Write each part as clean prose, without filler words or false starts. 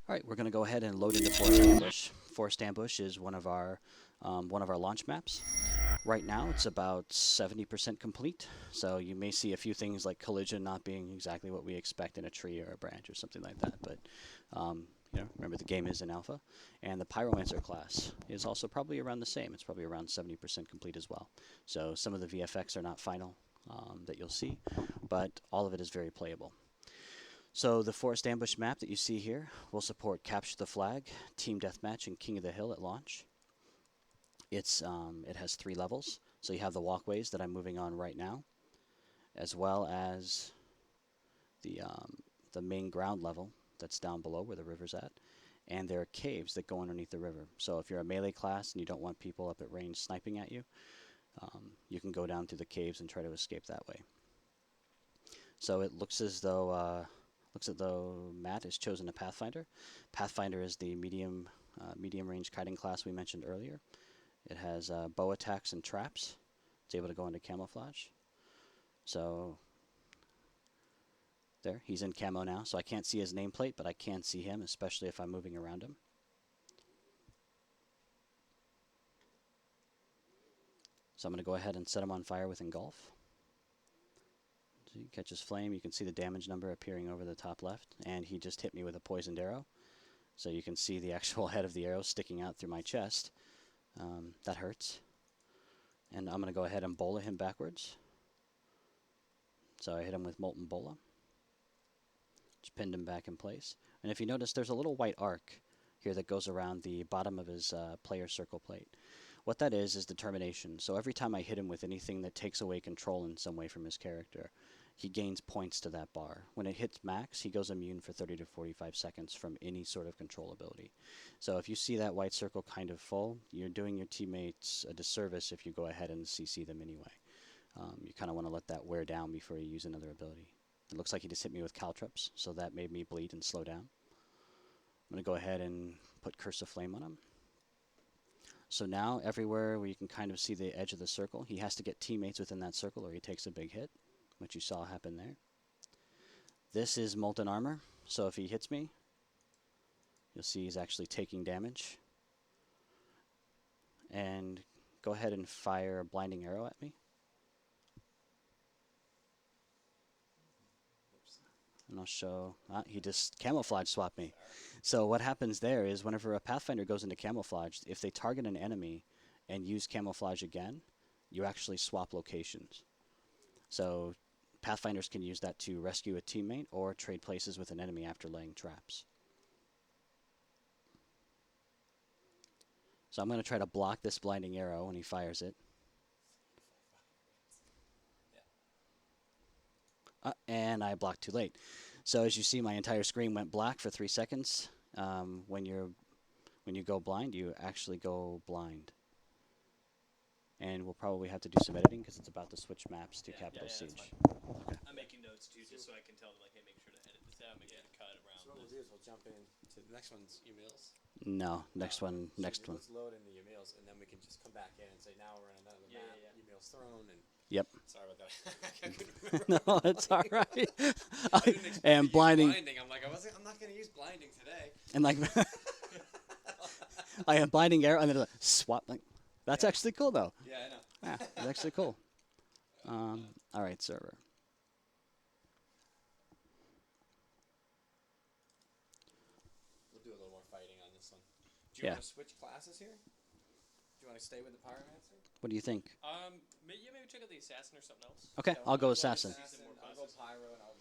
All right, we're going to go ahead and load into Forest Ambush. Forest Ambush is one of our launch maps. Right now, it's about 70% complete, so you may see a few things like collision not being exactly what we expect in a tree or a branch or something like that. But remember the game is in alpha, and the Pyromancer class is also probably around the same. It's probably around 70% complete as well. So some of the VFX are not final that you'll see, but all of it is very playable. So the Forest Ambush map that you see here will support Capture the Flag, Team Deathmatch, and King of the Hill at launch. It has 3 levels, so you have the walkways that I'm moving on right now, as well as the main ground level that's down below where the river's at, and there are caves that go underneath the river. So if you're a melee class and you don't want people up at range sniping at you, you can go down through the caves and try to escape that way. So it looks as though Matt has chosen a Pathfinder. Pathfinder is the medium range kiting class we mentioned earlier. It has bow attacks and traps. It's able to go into camouflage. So there, he's in camo now, so I can't see his nameplate, but I can see him, especially if I'm moving around him. So I'm going to go ahead and set him on fire with Engulf. So he catches flame. You can see the damage number appearing over the top left, and he just hit me with a poisoned arrow. So you can see the actual head of the arrow sticking out through my chest. That hurts. And I'm going to go ahead and bola him backwards. So I hit him with Molten Bola. Just pinned him back in place. And if you notice, there's a little white arc here that goes around the bottom of his player circle plate. What that is determination. So every time I hit him with anything that takes away control in some way from his character, he gains points to that bar. When it hits max, he goes immune for 30 to 45 seconds from any sort of control ability. So if you see that white circle kind of full, you're doing your teammates a disservice if you go ahead and CC them anyway. You kind of want to let that wear down before you use another ability. It looks like he just hit me with caltrops, so that made me bleed and slow down. I'm going to go ahead and put Curse of Flame on him. So now, everywhere where you can kind of see the edge of the circle, he has to get teammates within that circle or he takes a big hit, which you saw happen there. This is Molten Armor, so if he hits me, you'll see he's actually taking damage. And go ahead and fire a blinding arrow at me. And I'll show, he just camouflage swapped me. So what happens there is whenever a Pathfinder goes into camouflage, if they target an enemy and use camouflage again, you actually swap locations. So Pathfinders can use that to rescue a teammate or trade places with an enemy after laying traps. So I'm going to try to block this blinding arrow when he fires it. And I blocked too late. So as you see, my entire screen went black for 3 seconds. When you go blind, you actually go blind. And we'll probably have to do some editing because it's about to switch maps to Capital Siege. Okay. I'm making notes too, just so I can tell them, like, hey, make sure to edit this out, make sure to cut around. So what we'll do is we'll jump in to the next one's Emails. No, next one. Let's load in the Emails, and then we can just come back in and say, now we're in another map. Emails thrown, and yep. Sorry about that. I couldn't remember. No, it's all right. I didn't expect and blinding. I'm like, I'm not going to use blinding today. And like, I have blinding arrow, and then swap. Like, that's actually cool, though. Yeah, I know. Yeah, it's actually cool. All right, server. We'll do a little more fighting on this one. Do you want to switch classes here? Do you want to stay with the Pyromancer? What do you think? Maybe check out the Assassin or something else. Okay, I'll go Assassin. I'll go Pyro, and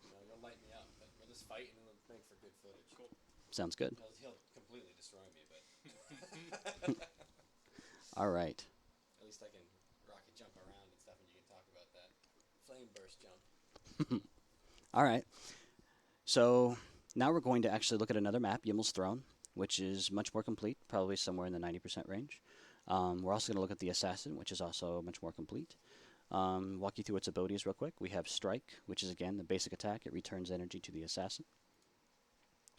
you'll light me up. But we'll just fight, and it'll make for good footage. Cool. Sounds good. He'll completely destroy me, but all right. at least I can rocket jump around and stuff, and you can talk about that flame burst jump. All right. So now we're going to actually look at another map, Yimmel's Throne, which is much more complete, probably somewhere in the 90% range. We're also going to look at the Assassin, which is also much more complete. Walk you through its abilities real quick. We have Strike, which is, again, the basic attack. It returns energy to the Assassin.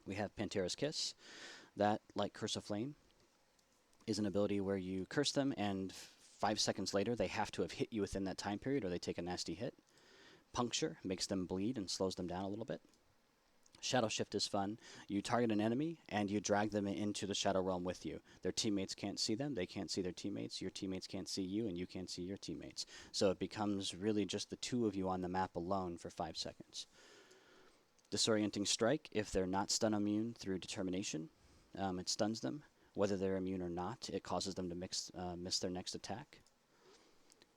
We have Pantera's Kiss. That, like Curse of Flame, is an ability where you curse them, and 5 seconds later, they have to have hit you within that time period, or they take a nasty hit. Puncture makes them bleed and slows them down a little bit. Shadow Shift is fun. You target an enemy and you drag them into the Shadow Realm with you. Their teammates can't see them, they can't see their teammates, your teammates can't see you, and you can't see your teammates. So it becomes really just the two of you on the map alone for 5 seconds. Disorienting Strike, if they're not stun immune through determination, it stuns them. Whether they're immune or not, it causes them to miss their next attack.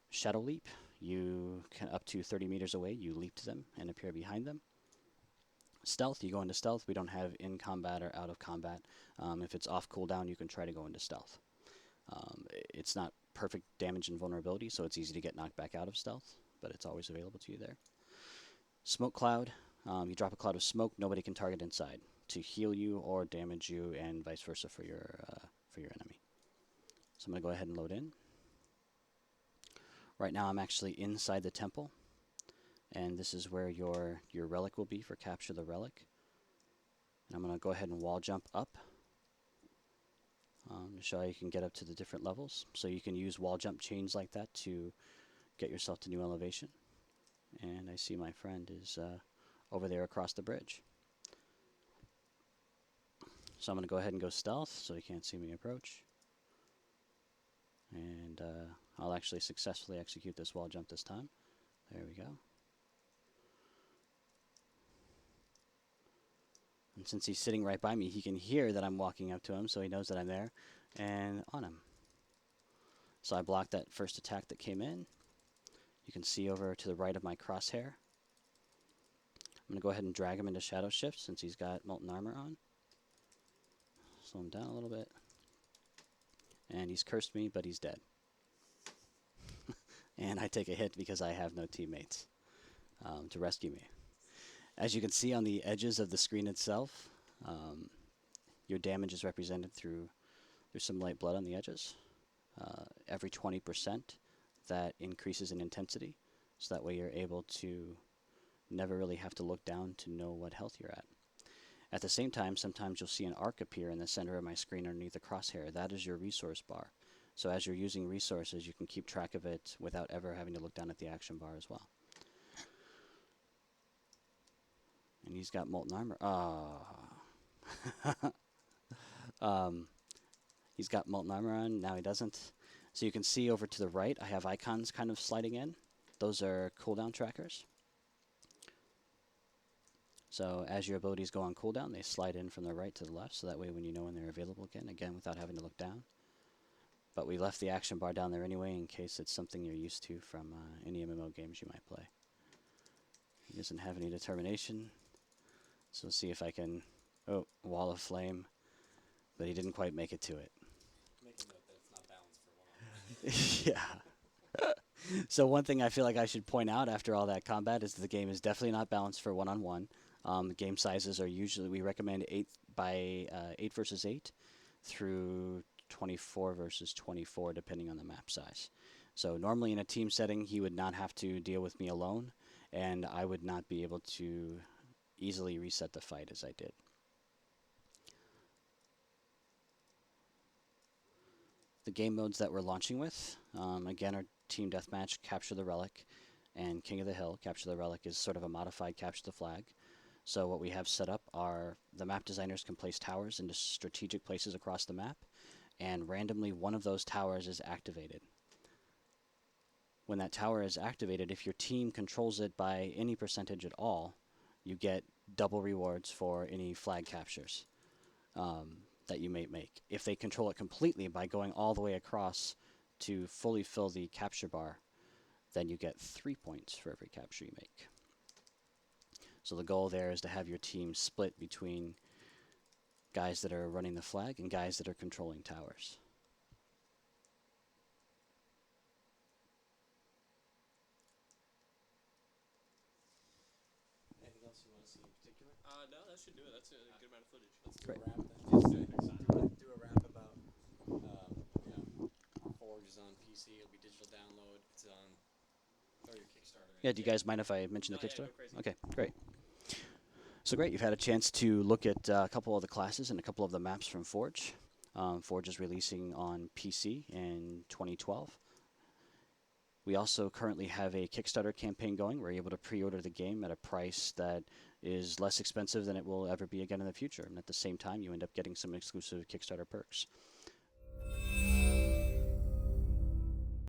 Shadow Leap, you can up to 30 meters away, you leap to them and appear behind them. Stealth, you go into stealth. We don't have in combat or out of combat. If it's off cooldown, you can try to go into stealth. It's not perfect damage and vulnerability, so it's easy to get knocked back out of stealth, but it's always available to you there. Smoke Cloud, you drop a cloud of smoke, nobody can target inside to heal you or damage you, and vice versa for your enemy. So I'm going to go ahead and load in. Right now I'm actually inside the temple. And this is where your relic will be for Capture the Relic. And I'm going to go ahead and wall jump up to show how you can get up to the different levels. So you can use wall jump chains like that to get yourself to new elevation. And I see my friend is over there across the bridge. So I'm going to go ahead and go stealth so he can't see me approach. And I'll actually successfully execute this wall jump this time. There we go. And since he's sitting right by me, he can hear that I'm walking up to him, so he knows that I'm there and on him. So I blocked that first attack that came in. You can see over to the right of my crosshair. I'm going to go ahead and drag him into Shadow Shift since he's got Molten Armor on. Slow him down a little bit. And he's cursed me, but he's dead. And I take a hit because I have no teammates to rescue me. As you can see on the edges of the screen itself, your damage is represented through some light blood on the edges. Every 20% that increases in intensity, so that way you're able to never really have to look down to know what health you're at. At the same time, sometimes you'll see an arc appear in the center of my screen underneath the crosshair. That is your resource bar. So as you're using resources, you can keep track of it without ever having to look down at the action bar as well. And he's got Molten Armor. He's got Molten Armor on. Now he doesn't. So you can see over to the right, I have icons kind of sliding in. Those are cooldown trackers. So as your abilities go on cooldown, they slide in from the right to the left. So that way when you know when they're available again, without having to look down. But we left the action bar down there anyway in case it's something you're used to from any MMO games you might play. He doesn't have any determination. So see if I can... Oh, Wall of Flame. But he didn't quite make it to it. Make a note that it's not balanced for one-on-one. Yeah. So one thing I feel like I should point out after all that combat is that the game is definitely not balanced for one-on-one. Game sizes are usually... We recommend 8 versus 8 through 24 versus 24 depending on the map size. So normally in a team setting, he would not have to deal with me alone, and I would not be able to easily reset the fight as I did. The game modes that we're launching with, again, are Team Deathmatch, Capture the Relic, and King of the Hill. Capture the Relic is sort of a modified Capture the Flag. So what we have set up are the map designers can place towers into strategic places across the map, and randomly one of those towers is activated. When that tower is activated, if your team controls it by any percentage at all, you get double rewards for any flag captures that you may make. If they control it completely by going all the way across to fully fill the capture bar, then you get 3 points for every capture you make. So the goal there is to have your team split between guys that are running the flag and guys that are controlling towers. Anything else you want to see in particular? No, that should do it. That's a good amount of footage. Let's do Great. a wrap then. Do a wrap about, Forge is on PC. It'll be digital download. It's on your Kickstarter. Yeah, do you guys mind if I mention the Yeah, Kickstarter? go crazy. Okay, great. So great, you've had a chance to look at a couple of the classes and a couple of the maps from Forge. Forge is releasing on PC in 2012. We also currently have a Kickstarter campaign going. We're able to pre-order the game at a price that is less expensive than it will ever be again in the future. And at the same time, you end up getting some exclusive Kickstarter perks.